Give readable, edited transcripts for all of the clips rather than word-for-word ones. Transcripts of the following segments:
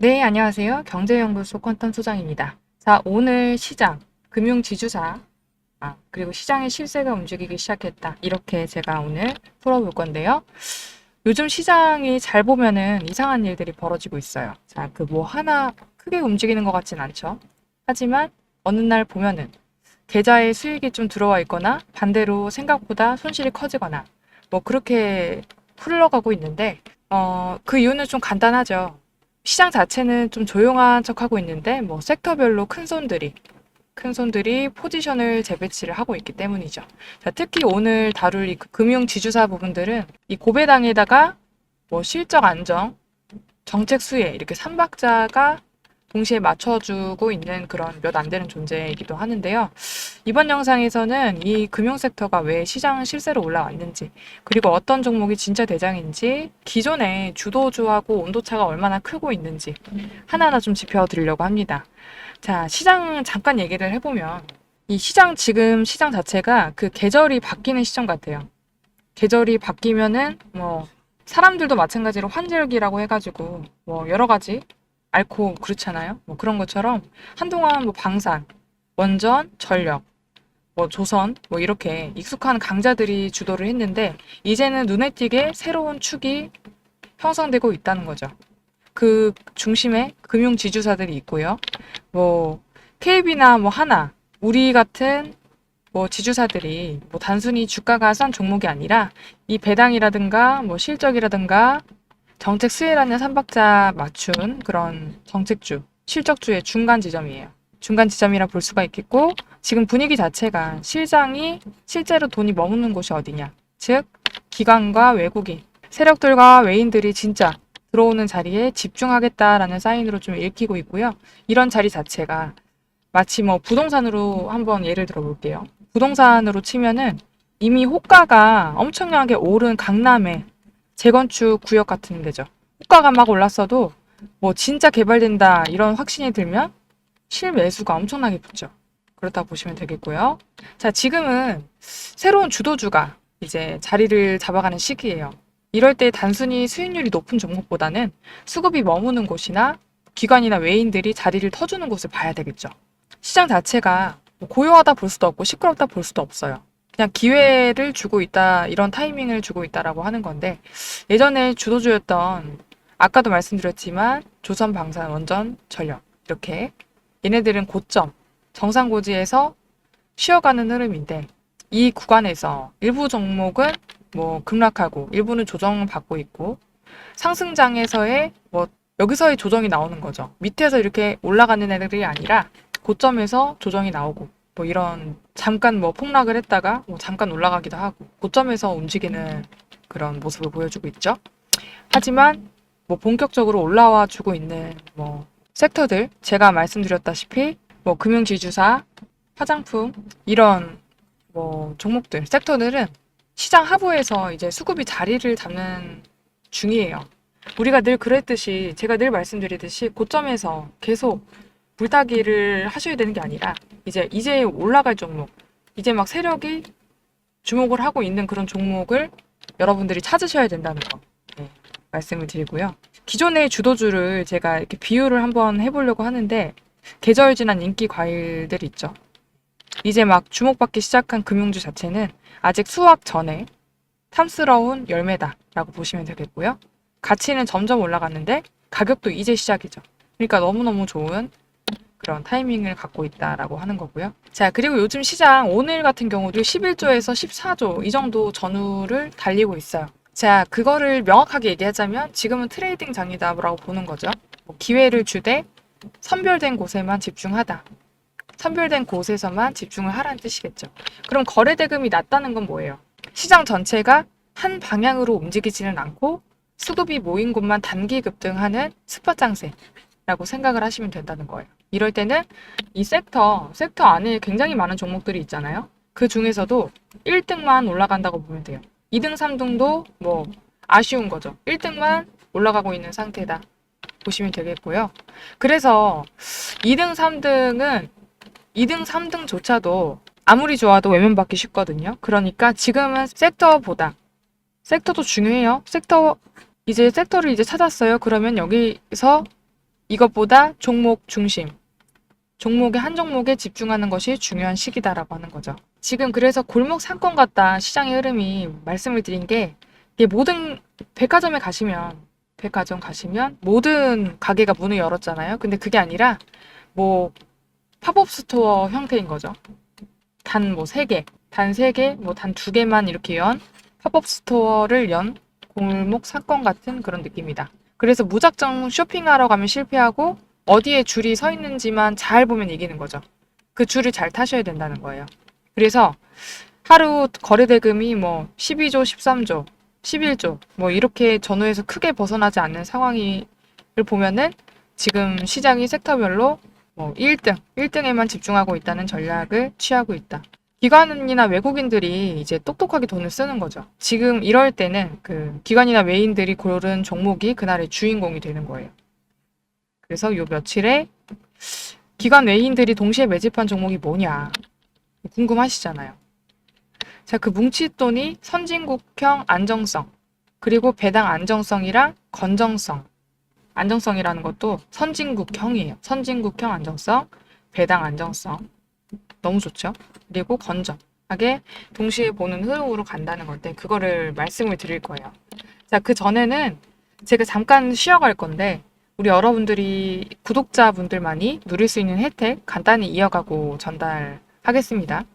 네, 안녕하세요. 경제연구소 컨턴 소장입니다. 자, 오늘 시장, 금융지주사, 그리고 시장의 실세가 움직이기 시작했다. 이렇게 제가 오늘 풀어볼 건데요. 요즘 시장이 잘 보면은 이상한 일들이 벌어지고 있어요. 자, 그 뭐 하나 크게 움직이는 것 같진 않죠. 하지만 어느 날 보면은 계좌에 수익이 좀 들어와 있거나 반대로 생각보다 손실이 커지거나 뭐 그렇게 흘러가고 있는데, 그 이유는 좀 간단하죠. 시장 자체는 좀 조용한 척하고 있는데 뭐 섹터별로 큰 손들이 포지션을 재배치를 하고 있기 때문이죠. 자, 특히 오늘 다룰 이 금융 지주사 부분들은 이 고배당에다가 뭐 실적 안정, 정책 수혜 이렇게 삼박자가 동시에 맞춰주고 있는 그런 몇 안 되는 존재이기도 하는데요. 이번 영상에서는 이 금융 섹터가 왜 시장 실세로 올라왔는지, 그리고 어떤 종목이 진짜 대장인지, 기존의 주도주하고 온도차가 얼마나 크고 있는지 하나하나 좀 짚어드리려고 합니다. 자, 시장 잠깐 얘기를 해보면 이 시장 지금 시장 자체가 그 계절이 바뀌는 시점 같아요. 계절이 바뀌면은 뭐 사람들도 마찬가지로 환절기라고 해가지고 뭐 여러 가지 앓고 그렇잖아요. 뭐 그런 것처럼 한동안 뭐 방산, 원전, 전력, 뭐 조선, 뭐 이렇게 익숙한 강자들이 주도를 했는데 이제는 눈에 띄게 새로운 축이 형성되고 있다는 거죠. 그 중심에 금융 지주사들이 있고요. 뭐 KB나 뭐 하나, 우리 같은 뭐 지주사들이 뭐 단순히 주가가 싼 종목이 아니라 이 배당이라든가 뭐 실적이라든가 정책 수혜라는 삼박자 맞춘 그런 정책주, 실적주의 중간 지점이에요. 중간 지점이라 볼 수가 있겠고, 지금 분위기 자체가 시장이 실제로 돈이 머무는 곳이 어디냐. 즉, 기관과 외국인, 세력들과 외인들이 진짜 들어오는 자리에 집중하겠다라는 사인으로 좀 읽히고 있고요. 이런 자리 자체가 마치 뭐 부동산으로 한번 예를 들어 볼게요. 부동산으로 치면은 이미 호가가 엄청나게 오른 강남의 재건축 구역 같은 데죠. 호가가 막 올랐어도 뭐 진짜 개발된다 이런 확신이 들면 실매수가 엄청나게 붙죠. 그렇다고 보시면 되겠고요. 자, 지금은 새로운 주도주가 이제 자리를 잡아가는 시기예요. 이럴 때 단순히 수익률이 높은 종목보다는 수급이 머무는 곳이나 기관이나 외인들이 자리를 터주는 곳을 봐야 되겠죠. 시장 자체가 뭐 고요하다 볼 수도 없고 시끄럽다 볼 수도 없어요. 그냥 기회를 주고 있다, 이런 타이밍을 주고 있다라고 하는 건데, 예전에 주도주였던, 아까도 말씀드렸지만, 조선, 방산, 원전, 전력, 이렇게 얘네들은 고점, 정상고지에서 쉬어가는 흐름인데, 이 구간에서 일부 종목은 뭐 급락하고, 일부는 조정을 받고 있고, 상승장에서의 뭐, 여기서의 조정이 나오는 거죠. 밑에서 이렇게 올라가는 애들이 아니라, 고점에서 조정이 나오고, 뭐 이런 잠깐 뭐 폭락을 했다가 뭐 잠깐 올라가기도 하고 고점에서 움직이는 그런 모습을 보여주고 있죠. 하지만 뭐 본격적으로 올라와 주고 있는 뭐 섹터들, 제가 말씀드렸다시피 뭐 금융지주사, 화장품 이런 뭐 종목들, 섹터들은 시장 하부에서 이제 수급이 자리를 잡는 중이에요. 우리가 늘 그랬듯이, 제가 늘 말씀드리듯이 고점에서 계속 물타기를 하셔야 되는 게 아니라 이제 올라갈 종목, 이제 막 세력이 주목을 하고 있는 그런 종목을 여러분들이 찾으셔야 된다는 거, 네, 말씀을 드리고요. 기존의 주도주를 제가 이렇게 비유를 한번 해보려고 하는데, 계절 지난 인기 과일들 있죠. 이제 막 주목받기 시작한 금융주 자체는 아직 수확 전에 탐스러운 열매다라고 보시면 되겠고요. 가치는 점점 올라갔는데 가격도 이제 시작이죠. 그러니까 너무너무 좋은 그런 타이밍을 갖고 있다라고 하는 거고요. 자, 그리고 요즘 시장 오늘 같은 경우도 11조에서 14조 이 정도 전후를 달리고 있어요. 자, 그거를 명확하게 얘기하자면 지금은 트레이딩 장이다라고 보는 거죠. 뭐 기회를 주되 선별된 곳에만 집중하다. 선별된 곳에서만 집중을 하라는 뜻이겠죠. 그럼 거래 대금이 낮다는 건 뭐예요? 시장 전체가 한 방향으로 움직이지는 않고 수급이 모인 곳만 단기 급등하는 스팟 장세라고 생각을 하시면 된다는 거예요. 이럴 때는 이 섹터 안에 굉장히 많은 종목들이 있잖아요. 그 중에서도 1등만 올라간다고 보면 돼요. 2등, 3등도 뭐 아쉬운 거죠. 1등만 올라가고 있는 상태다 보시면 되겠고요. 그래서 2등, 3등조차도 아무리 좋아도 외면받기 쉽거든요. 그러니까 지금은 섹터도 중요해요. 섹터를 이제 찾았어요. 그러면 여기서 이것보다 종목 중심, 종목의 한 종목에 집중하는 것이 중요한 시기다라고 하는 거죠. 지금 그래서 골목 상권 같다 시장의 흐름이 말씀을 드린 게 이게 모든 백화점 가시면 모든 가게가 문을 열었잖아요. 근데 그게 아니라 뭐 팝업 스토어 형태인 거죠. 단 뭐 3개, 단 3개, 뭐 단 2개만 이렇게 연 팝업 스토어를 연 골목 사건 같은 그런 느낌이다. 그래서 무작정 쇼핑하러 가면 실패하고 어디에 줄이 서 있는지만 잘 보면 이기는 거죠. 그 줄을 잘 타셔야 된다는 거예요. 그래서 하루 거래 대금이 뭐 12조, 13조, 11조 뭐 이렇게 전후에서 크게 벗어나지 않는 상황을 보면은 지금 시장이 섹터별로 뭐 1등에만 집중하고 있다는 전략을 취하고 있다. 기관이나 외국인들이 이제 똑똑하게 돈을 쓰는 거죠. 지금 이럴 때는 그 기관이나 외인들이 고른 종목이 그날의 주인공이 되는 거예요. 그래서 요 며칠에 기관 외인들이 동시에 매집한 종목이 뭐냐 궁금하시잖아요. 자, 그 뭉칫돈이 선진국형 안정성, 그리고 배당 안정성이랑 건정성. 안정성이라는 것도 선진국형이에요. 선진국형 안정성, 배당 안정성. 너무 좋죠? 그리고 건전하게 동시에 보는 흐름으로 간다는 건데 그거를 말씀을 드릴 거예요. 자, 그 전에는 제가 잠깐 쉬어갈 건데 우리 여러분들이 구독자분들만이 누릴 수 있는 혜택 간단히 이어가고 전달하겠습니다.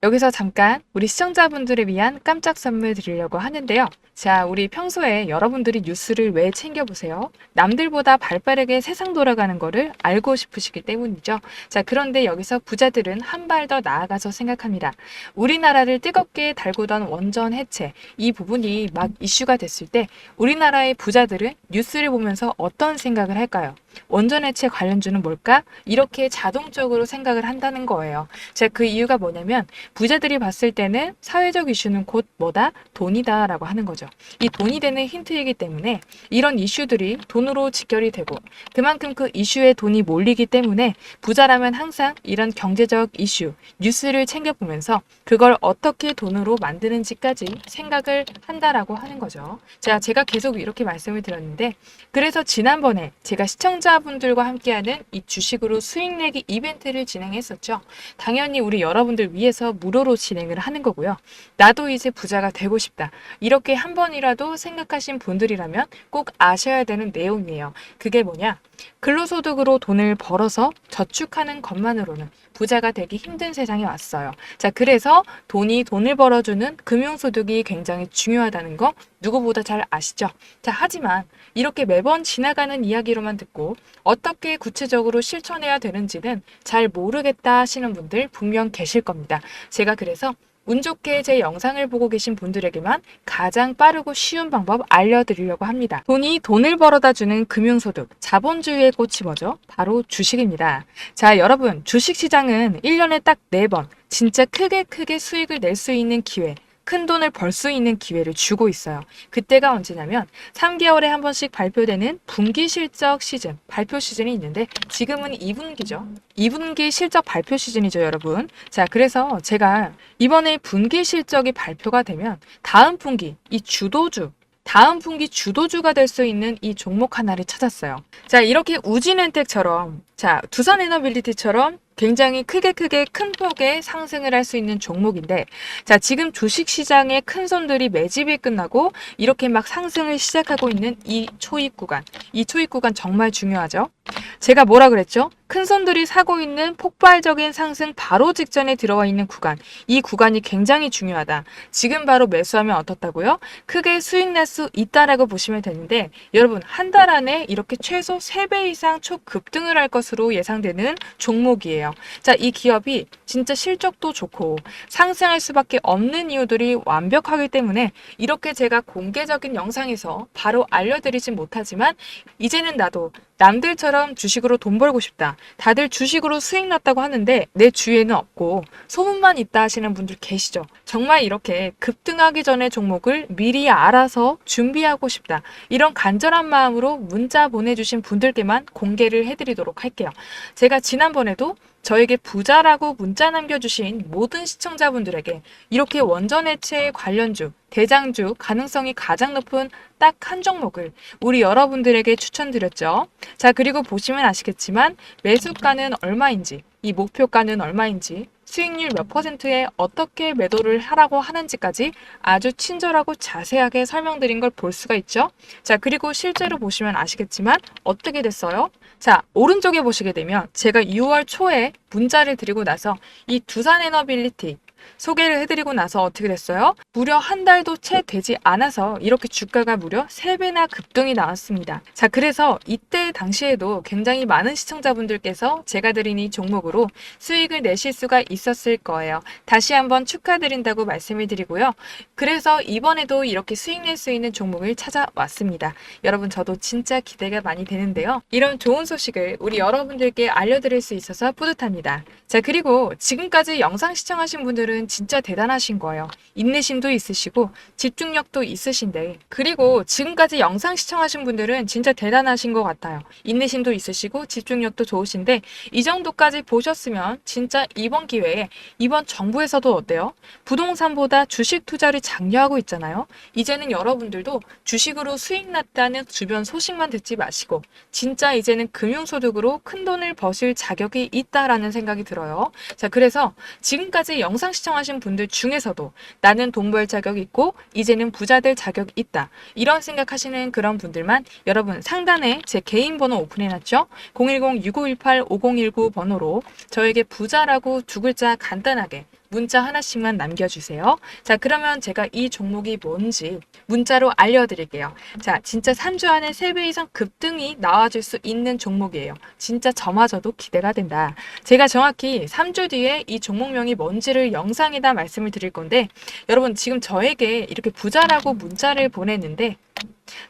여기서 잠깐 우리 시청자분들을 위한 깜짝 선물 드리려고 하는데요. 자, 우리 평소에 여러분들이 뉴스를 왜 챙겨보세요? 남들보다 발빠르게 세상 돌아가는 거를 알고 싶으시기 때문이죠. 자, 그런데 여기서 부자들은 한 발 더 나아가서 생각합니다. 우리나라를 뜨겁게 달구던 원전 해체, 이 부분이 막 이슈가 됐을 때 우리나라의 부자들은 뉴스를 보면서 어떤 생각을 할까요? 원전 해체 관련주는 뭘까? 이렇게 자동적으로 생각을 한다는 거예요. 자, 그 이유가 뭐냐면 부자들이 봤을 때는 사회적 이슈는 곧 뭐다? 돈이다 라고 하는 거죠. 이 돈이 되는 힌트이기 때문에 이런 이슈들이 돈으로 직결이 되고 그만큼 그 이슈에 돈이 몰리기 때문에 부자라면 항상 이런 경제적 이슈, 뉴스를 챙겨보면서 그걸 어떻게 돈으로 만드는지까지 생각을 한다라고 하는 거죠. 자, 제가 계속 이렇게 말씀을 드렸는데 그래서 지난번에 제가 시청자분들과 함께하는 이 주식으로 수익 내기 이벤트를 진행했었죠. 당연히 우리 여러분들 위해서 무료로 진행을 하는 거고요. 나도 이제 부자가 되고 싶다. 이렇게 한 번이라도 생각하신 분들이라면 꼭 아셔야 되는 내용이에요. 그게 뭐냐? 근로소득으로 돈을 벌어서 저축하는 것만으로는 부자가 되기 힘든 세상에 왔어요. 자, 그래서 돈을 벌어주는 금융소득이 굉장히 중요하다는 거 누구보다 잘 아시죠? 자, 하지만 이렇게 매번 지나가는 이야기로만 듣고 어떻게 구체적으로 실천해야 되는지는 잘 모르겠다 하시는 분들 분명 계실 겁니다. 제가 그래서 운 좋게 제 영상을 보고 계신 분들에게만 가장 빠르고 쉬운 방법 알려드리려고 합니다. 돈을 벌어다 주는 금융소득, 자본주의의 꽃이 뭐죠? 바로 주식입니다. 자, 여러분, 주식시장은 1년에 딱 4번 진짜 크게 수익을 낼 수 있는 기회, 큰 돈을 벌 수 있는 기회를 주고 있어요. 그때가 언제냐면 3개월에 한 번씩 발표되는 분기 실적 시즌, 발표 시즌이 있는데 지금은 2분기죠. 2분기 실적 발표 시즌이죠, 여러분. 자, 그래서 제가 이번에 분기 실적이 발표가 되면 다음 분기 주도주가 될 수 있는 이 종목 하나를 찾았어요. 자, 이렇게 우진엔텍처럼, 자, 두산에너빌리티처럼 굉장히 크게 큰 폭의 상승을 할 수 있는 종목인데, 자, 지금 주식시장의 큰 손들이 매집이 끝나고 이렇게 막 상승을 시작하고 있는 이 초입 구간 정말 중요하죠. 제가 뭐라 그랬죠? 큰 손들이 사고 있는 폭발적인 상승 바로 직전에 들어와 있는 구간, 이 구간이 굉장히 중요하다. 지금 바로 매수하면 어떻다고요? 크게 수익 낼 수 있다라고 보시면 되는데, 여러분, 한 달 안에 이렇게 최소 3배 이상 초급등을 할 것으로 예상되는 종목이에요. 자, 이 기업이 진짜 실적도 좋고 상승할 수밖에 없는 이유들이 완벽하기 때문에 이렇게 제가 공개적인 영상에서 바로 알려드리진 못하지만 이제는 나도 남들처럼 주식으로 돈 벌고 싶다. 다들 주식으로 수익 났다고 하는데 내 주위에는 없고 소문만 있다 하시는 분들 계시죠. 정말 이렇게 급등하기 전에 종목을 미리 알아서 준비하고 싶다. 이런 간절한 마음으로 문자 보내주신 분들께만 공개를 해드리도록 할게요. 제가 지난번에도 저에게 부자라고 문자 남겨주신 모든 시청자분들에게 이렇게 원전해체 관련주, 대장주 가능성이 가장 높은 딱 한 종목을 우리 여러분들에게 추천드렸죠. 자, 그리고 보시면 아시겠지만 매수가는 얼마인지, 이 목표가는 얼마인지, 수익률 몇 %에 어떻게 매도를 하라고 하는지까지 아주 친절하고 자세하게 설명드린 걸 볼 수가 있죠. 자, 그리고 실제로 보시면 아시겠지만 어떻게 됐어요? 자, 오른쪽에 보시게 되면 제가 6월 초에 문자를 드리고 나서 이 두산에너빌리티 소개를 해드리고 나서 어떻게 됐어요? 무려 한 달도 채 되지 않아서 이렇게 주가가 무려 3배나 급등이 나왔습니다. 자, 그래서 이때 당시에도 굉장히 많은 시청자분들께서 제가 드린 이 종목으로 수익을 내실 수가 있었을 거예요. 다시 한번 축하드린다고 말씀을 드리고요. 그래서 이번에도 이렇게 수익 낼 수 있는 종목을 찾아왔습니다. 여러분, 저도 진짜 기대가 많이 되는데요. 이런 좋은 소식을 우리 여러분들께 알려드릴 수 있어서 뿌듯합니다. 자, 그리고 지금까지 영상 시청하신 분들은 진짜 대단하신 거예요. 인내심도 있으시고 집중력도 있으신데, 그리고 지금까지 영상 시청하신 분들은 진짜 대단하신 것 같아요. 인내심도 있으시고 집중력도 좋으신데 이 정도까지 보셨으면 진짜 이번 기회에 이번 정부에서도 어때요? 부동산보다 주식 투자를 장려하고 있잖아요. 이제는 여러분들도 주식으로 수익 났다는 주변 소식만 듣지 마시고 진짜 이제는 금융소득으로 큰 돈을 버실 자격이 있다라는 생각이 들어요. 자, 그래서 지금까지 영상 시청하신 분들 중에서도 나는 돈 벌 자격 있고 이제는 부자 될 자격 있다, 이런 생각하시는 그런 분들만 여러분 상단에 제 개인 번호 오픈해놨죠? 010-6518-5019 번호로 저에게 부자라고 두 글자 간단하게 문자 하나씩만 남겨주세요. 자, 그러면 제가 이 종목이 뭔지 문자로 알려드릴게요. 자, 진짜 3주 안에 3배 이상 급등이 나와줄 수 있는 종목이에요. 진짜 저마저도 기대가 된다. 제가 정확히 3주 뒤에 이 종목명이 뭔지를 영상에다 말씀을 드릴 건데, 여러분 지금 저에게 이렇게 부자라고 문자를 보냈는데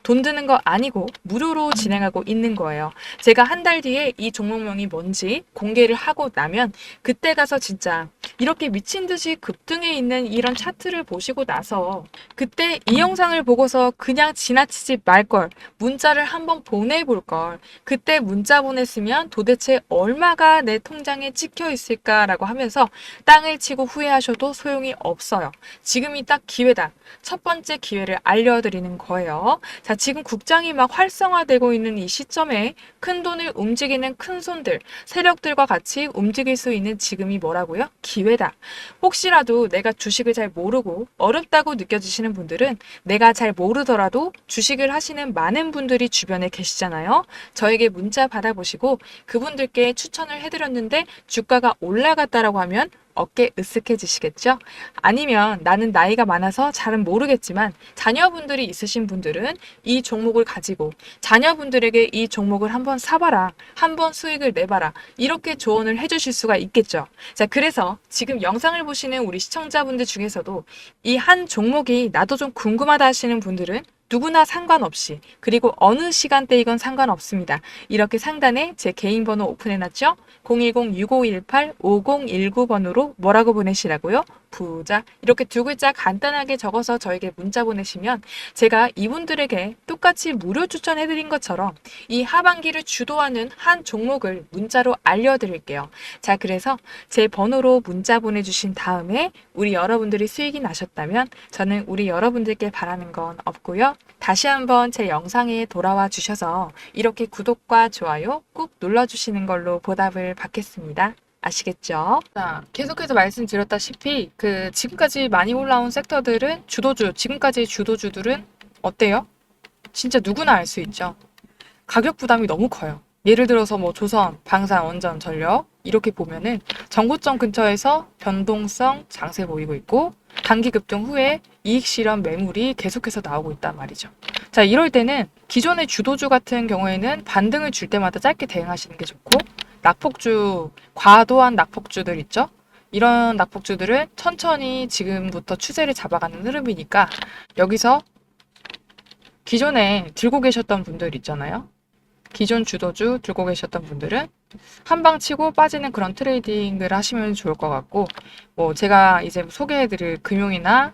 돈 드는 거 아니고 무료로 진행하고 있는 거예요. 제가 한 달 뒤에 이 종목명이 뭔지 공개를 하고 나면 그때 가서 진짜 이렇게 미친 듯이 급등해 있는 이런 차트를 보시고 나서 그때 이 영상을 보고서 그냥 지나치지 말 걸, 문자를 한번 보내볼 걸, 그때 문자 보냈으면 도대체 얼마가 내 통장에 찍혀 있을까라고 하면서 땅을 치고 후회하셔도 소용이 없어요. 지금이 딱 기회다. 첫 번째 기회를 알려드리는 거예요. 자, 지금 국장이 막 활성화되고 있는 이 시점에 큰 돈을 움직이는 큰 손들, 세력들과 같이 움직일 수 있는 지금이 뭐라고요? 기회다. 혹시라도 내가 주식을 잘 모르고 어렵다고 느껴지시는 분들은, 내가 잘 모르더라도 주식을 하시는 많은 분들이 주변에 계시잖아요. 저에게 문자 받아보시고 그분들께 추천을 해드렸는데 주가가 올라갔다라고 하면 어깨 으쓱해지시겠죠? 아니면 나는 나이가 많아서 잘은 모르겠지만 자녀분들이 있으신 분들은 이 종목을 가지고 자녀분들에게 이 종목을 한번 사봐라, 한번 수익을 내봐라, 이렇게 조언을 해주실 수가 있겠죠. 자, 그래서 지금 영상을 보시는 우리 시청자분들 중에서도 이 한 종목이 나도 좀 궁금하다 하시는 분들은 누구나 상관없이, 그리고 어느 시간대이건 상관없습니다. 이렇게 상단에 제 개인 번호 오픈해놨죠? 010-6518-5019 번호로 뭐라고 보내시라고요? 부자. 이렇게 두 글자 간단하게 적어서 저에게 문자 보내시면 제가 이분들에게 똑같이 무료 추천해드린 것처럼 이 하반기를 주도하는 한 종목을 문자로 알려드릴게요. 자, 그래서 제 번호로 문자 보내주신 다음에 우리 여러분들이 수익이 나셨다면 저는 우리 여러분들께 바라는 건 없고요. 다시 한번 제 영상에 돌아와 주셔서 이렇게 구독과 좋아요 꾹 눌러주시는 걸로 보답을 받겠습니다. 아시겠죠? 자, 계속해서 말씀드렸다시피 지금까지 많이 올라온 섹터들은 지금까지 주도주들은 어때요? 진짜 누구나 알 수 있죠. 가격 부담이 너무 커요. 예를 들어서 뭐 조선, 방산, 원전, 전력 이렇게 보면은 정고점 근처에서 변동성 장세 보이고 있고 단기 급등 후에 이익 실현 매물이 계속해서 나오고 있단 말이죠. 자, 이럴 때는 기존의 주도주 같은 경우에는 반등을 줄 때마다 짧게 대응하시는 게 좋고, 낙폭주, 과도한 낙폭주들 있죠? 이런 낙폭주들은 천천히 지금부터 추세를 잡아가는 흐름이니까 여기서 기존에 들고 계셨던 분들 있잖아요. 기존 주도주 들고 계셨던 분들은 한방 치고 빠지는 그런 트레이딩을 하시면 좋을 것 같고, 뭐 제가 이제 소개해드릴 금융이나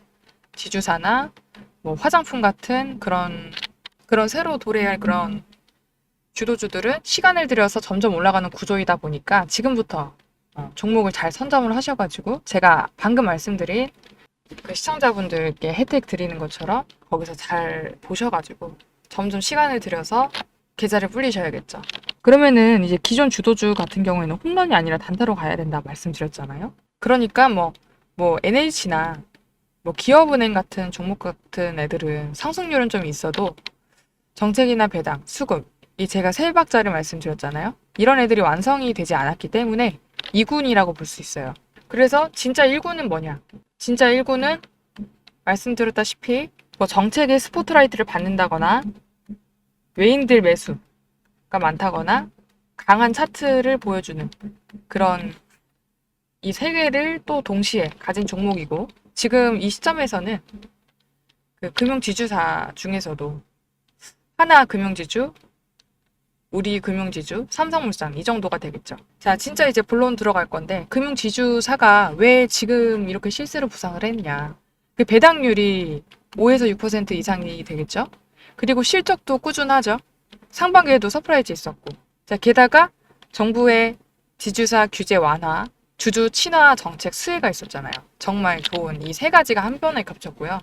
지주사나 뭐 화장품 같은 그런 새로 도래할 그런 주도주들은 시간을 들여서 점점 올라가는 구조이다 보니까 지금부터 종목을 잘 선점을 하셔가지고 제가 방금 말씀드린 그 시청자분들께 혜택 드리는 것처럼 거기서 잘 보셔가지고 점점 시간을 들여서 계좌를 불리셔야겠죠. 그러면은 이제 기존 주도주 같은 경우에는 홈런이 아니라 단타로 가야 된다 말씀드렸잖아요. 그러니까 뭐 NH나 뭐 기업은행 같은 종목 같은 애들은 상승률은 좀 있어도 정책이나 배당, 수급, 이 제가 세 박자를 말씀드렸잖아요. 이런 애들이 완성이 되지 않았기 때문에 2군이라고 볼 수 있어요. 그래서 진짜 1군은 뭐냐? 진짜 1군은 말씀드렸다시피 뭐 정책의 스포트라이트를 받는다거나 외인들 매수가 많다거나 강한 차트를 보여주는 그런 이 세 개를 또 동시에 가진 종목이고 지금 이 시점에서는 그 금융지주사 중에서도 하나금융지주, 우리금융지주, 삼성물산 이 정도가 되겠죠. 자, 진짜 이제 본론 들어갈 건데 금융지주사가 왜 지금 이렇게 실세로 부상을 했냐. 그 배당률이 5에서 6% 이상이 되겠죠. 그리고 실적도 꾸준하죠. 상반기에도 서프라이즈 있었고. 자, 게다가 정부의 지주사 규제 완화, 주주 친화 정책 수혜가 있었잖아요. 정말 좋은 이 세 가지가 한 번에 겹쳤고요.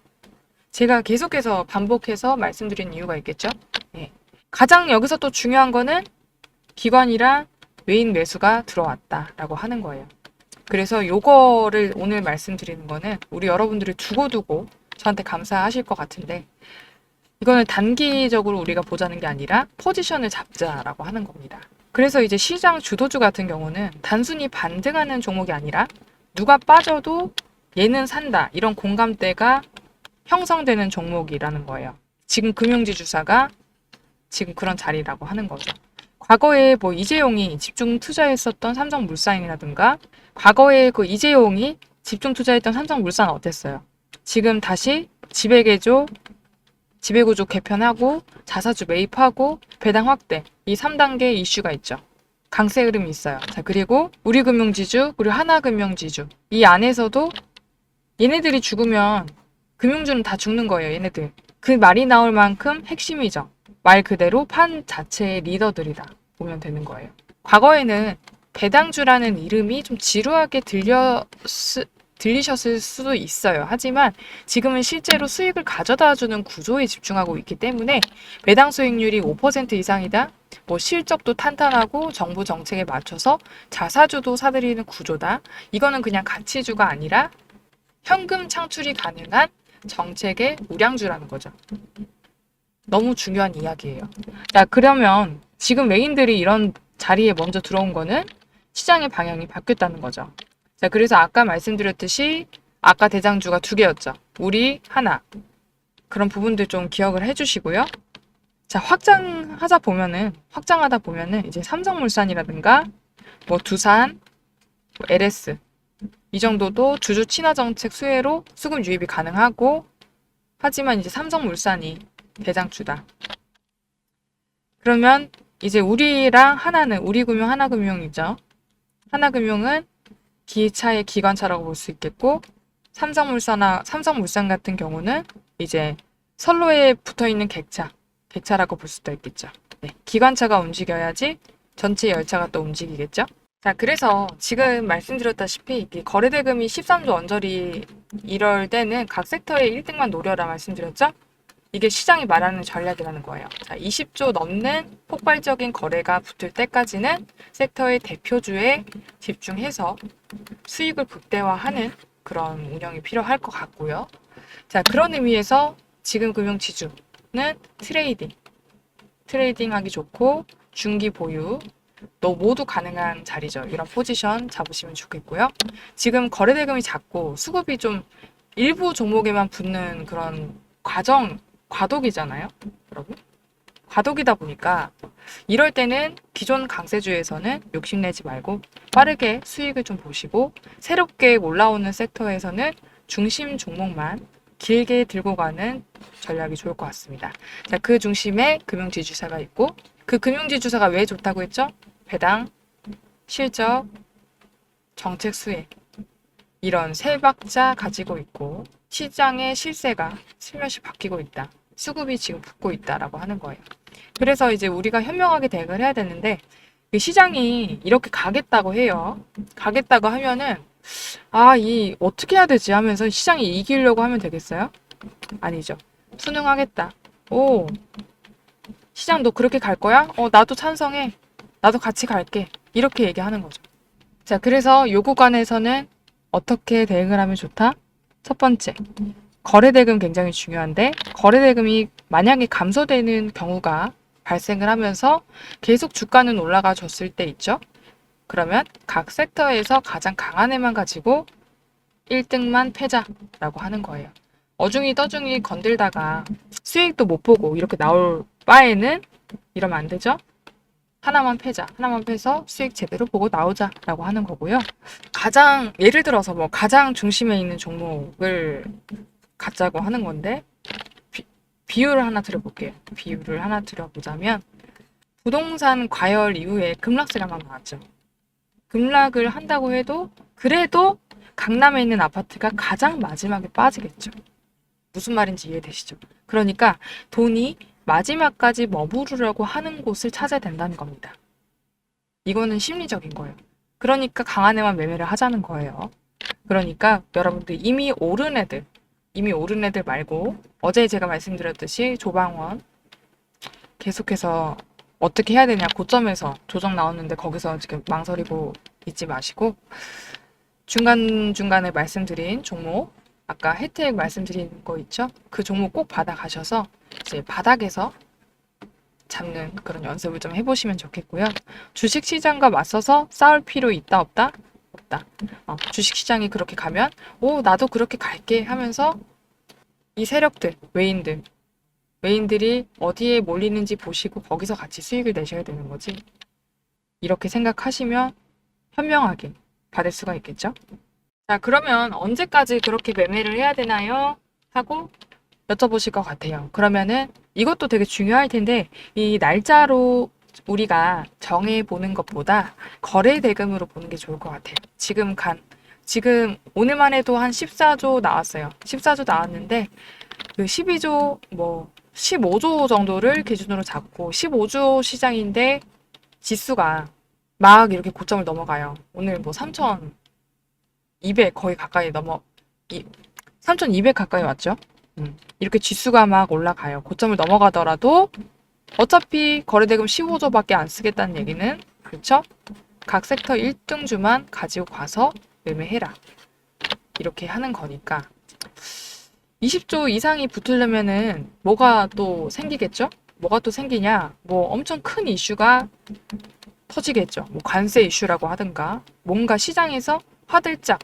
제가 계속해서 반복해서 말씀드린 이유가 있겠죠. 예. 가장 여기서 또 중요한 거는 기관이랑 외인 매수가 들어왔다라고 하는 거예요. 그래서 요거를 오늘 말씀드리는 거는 우리 여러분들이 두고두고 저한테 감사하실 것 같은데 이거는 단기적으로 우리가 보자는 게 아니라 포지션을 잡자라고 하는 겁니다. 그래서 이제 시장 주도주 같은 경우는 단순히 반등하는 종목이 아니라 누가 빠져도 얘는 산다 이런 공감대가 형성되는 종목이라는 거예요. 지금 금융지주사가 지금 그런 자리라고 하는 거죠. 과거에 뭐 이재용이 집중 투자했었던 삼성물산이라든가 과거에 그 이재용이 집중 투자했던 삼성물산 어땠어요? 지금 다시 지배구조 개편하고 자사주 매입하고 배당 확대 이 3단계 이슈가 있죠. 강세 흐름이 있어요. 자, 그리고 우리금융지주 그리고 하나금융지주 이 안에서도 얘네들이 죽으면 금융주는 다 죽는 거예요. 얘네들. 그 말이 나올 만큼 핵심이죠. 말 그대로 판 자체의 리더들이다 보면 되는 거예요. 과거에는 배당주라는 이름이 좀 지루하게 들리셨을 수도 있어요. 하지만 지금은 실제로 수익을 가져다주는 구조에 집중하고 있기 때문에 배당 수익률이 5% 이상이다. 뭐 실적도 탄탄하고 정부 정책에 맞춰서 자사주도 사들이는 구조다. 이거는 그냥 가치주가 아니라 현금 창출이 가능한 정책의 우량주라는 거죠. 너무 중요한 이야기예요. 자, 그러면 지금 메인들이 이런 자리에 먼저 들어온 거는 시장의 방향이 바뀌었다는 거죠. 자, 그래서 아까 말씀드렸듯이 아까 대장주가 두 개였죠. 우리 하나. 그런 부분들 좀 기억을 해주시고요. 자, 확장하다 보면은 이제 삼성물산이라든가 뭐 두산, 뭐 LS 이 정도도 주주 친화 정책 수혜로 수급 유입이 가능하고 하지만 이제 삼성물산이 대장주다. 그러면 이제 우리랑 하나는 우리금융 하나금융이죠. 하나금융은 기차의 기관차라고 볼 수 있겠고 삼성물산 같은 경우는 이제 선로에 붙어있는 객차라고 볼 수도 있겠죠. 네, 기관차가 움직여야지 전체 열차가 또 움직이겠죠. 자, 그래서 지금 말씀드렸다시피 거래대금이 13조 언저리 이럴 때는 각 섹터의 1등만 노려라 말씀드렸죠? 이게 시장이 말하는 전략이라는 거예요. 자, 20조 넘는 폭발적인 거래가 붙을 때까지는 섹터의 대표주에 집중해서 수익을 극대화하는 그런 운영이 필요할 것 같고요. 자, 그런 의미에서 지금 금융지주는 트레이딩하기 좋고 중기 보유 또 모두 가능한 자리죠. 이런 포지션 잡으시면 좋겠고요. 지금 거래대금이 작고 수급이 좀 일부 종목에만 붙는 그런 과도기잖아요. 여러분. 과도기다 보니까 이럴 때는 기존 강세주에서는 욕심내지 말고 빠르게 수익을 좀 보시고 새롭게 올라오는 섹터에서는 중심 종목만 길게 들고 가는 전략이 좋을 것 같습니다. 자, 그 중심에 금융지주사가 있고 그 금융지주사가 왜 좋다고 했죠? 배당, 실적, 정책 수혜 이런 세 박자 가지고 있고 시장의 실세가 슬며시 바뀌고 있다. 수급이 지금 붙고 있다라고 하는 거예요. 그래서 이제 우리가 현명하게 대응을 해야 되는데 그 시장이 이렇게 가겠다고 해요. 가겠다고 하면은 이 어떻게 해야 되지 하면서 시장이 이기려고 하면 되겠어요? 아니죠. 순응하겠다. 오, 시장 너 그렇게 갈 거야? 나도 찬성해. 나도 같이 갈게. 이렇게 얘기하는 거죠. 자, 그래서 요 구간에서는 어떻게 대응을 하면 좋다? 첫 번째, 거래대금 굉장히 중요한데 거래대금이 만약에 감소되는 경우가 발생을 하면서 계속 주가는 올라가 줬을 때 있죠. 그러면 각 섹터에서 가장 강한 애만 가지고 1등만 패자라고 하는 거예요. 어중이 떠중이 건들다가 수익도 못 보고 이렇게 나올 바에는 이러면 안 되죠. 하나만 패자, 하나만 패서 수익 제대로 보고 나오자라고 하는 거고요. 예를 들어서 가장 중심에 있는 종목을 갖자고 하는 건데 비유를 하나 드려볼게요. 비유를 하나 드려보자면 부동산 과열 이후에 급락세가 막 나왔죠. 급락을 한다고 해도 그래도 강남에 있는 아파트가 가장 마지막에 빠지겠죠. 무슨 말인지 이해되시죠? 그러니까 돈이 마지막까지 머무르려고 하는 곳을 찾아야 된다는 겁니다. 이거는 심리적인 거예요. 그러니까 강한 애만 매매를 하자는 거예요. 그러니까 여러분들 이미 오른 애들 말고 어제 제가 말씀드렸듯이 조방원 계속해서 어떻게 해야 되냐 고점에서 조정 나왔는데 거기서 지금 망설이고 있지 마시고 중간중간에 말씀드린 종목 아까 혜택 말씀드린 거 있죠? 그 종목 꼭 받아가셔서 이제 바닥에서 잡는 그런 연습을 좀 해보시면 좋겠고요. 주식시장과 맞서서 싸울 필요 있다 없다? 없다. 주식시장이 그렇게 가면 나도 그렇게 갈게 하면서 이 세력들, 외인들이 어디에 몰리는지 보시고 거기서 같이 수익을 내셔야 되는 거지. 이렇게 생각하시면 현명하게 받을 수가 있겠죠? 자, 그러면 언제까지 그렇게 매매를 해야 되나요? 하고 여쭤보실 것 같아요. 그러면은 이것도 되게 중요할 텐데 이 날짜로 우리가 정해보는 것보다 거래 대금으로 보는 게 좋을 것 같아요. 지금 오늘만 해도 한 14조 나왔어요. 14조 나왔는데 그 12조 15조 정도를 기준으로 잡고 15조 시장인데 지수가 막 이렇게 고점을 넘어가요. 오늘 3,200 거의 가까이 3,200 가까이 왔죠. 이렇게 지수가 막 올라가요. 고점을 넘어가더라도 어차피 거래대금 15조밖에 안 쓰겠다는 얘기는 그렇죠? 각 섹터 1등주만 가지고 가서 매매해라. 이렇게 하는 거니까 20조 이상이 붙으려면은 뭐가 또 생기겠죠? 뭐가 또 생기냐? 엄청 큰 이슈가 터지겠죠. 관세 이슈라고 하든가 뭔가 시장에서 화들짝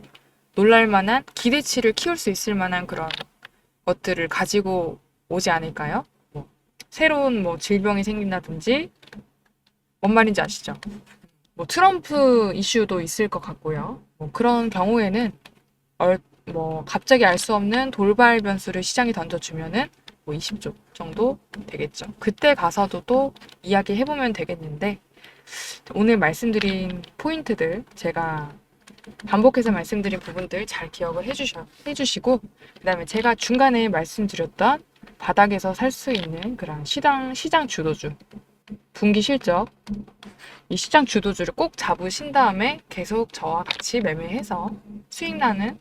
놀랄만한 기대치를 키울 수 있을 만한 그런 것들을 가지고 오지 않을까요? 새로운 질병이 생긴다든지 뭔 말인지 아시죠? 트럼프 이슈도 있을 것 같고요. 그런 경우에는 갑자기 알 수 없는 돌발 변수를 시장이 던져주면은 20조 정도 되겠죠. 그때 가서도 또 이야기해보면 되겠는데 오늘 말씀드린 포인트들 제가 반복해서 말씀드린 부분들 잘 기억을 해주시고 그 다음에 제가 중간에 말씀드렸던 바닥에서 살 수 있는 그런 시장 주도주 분기 실적 이 시장 주도주를 꼭 잡으신 다음에 계속 저와 같이 매매해서 수익 나는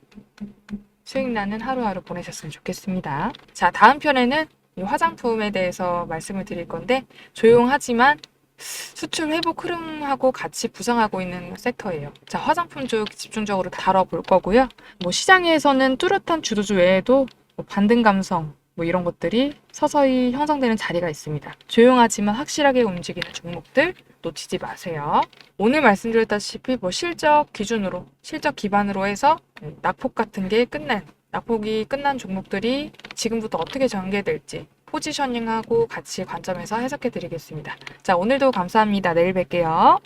하루하루 보내셨으면 좋겠습니다. 자, 다음 편에는 이 화장품에 대해서 말씀을 드릴 건데 조용하지만 수출 회복 흐름하고 같이 부상하고 있는 섹터예요. 자, 화장품 쪽 집중적으로 다뤄볼 거고요. 시장에서는 뚜렷한 주도주 외에도 반등 감성 이런 것들이 서서히 형성되는 자리가 있습니다. 조용하지만 확실하게 움직이는 종목들 놓치지 마세요. 오늘 말씀드렸다시피 실적 기반으로 해서 낙폭 같은 게 낙폭이 끝난 종목들이 지금부터 어떻게 전개될지 포지셔닝하고 같이 관점에서 해석해 드리겠습니다. 자, 오늘도 감사합니다. 내일 뵐게요.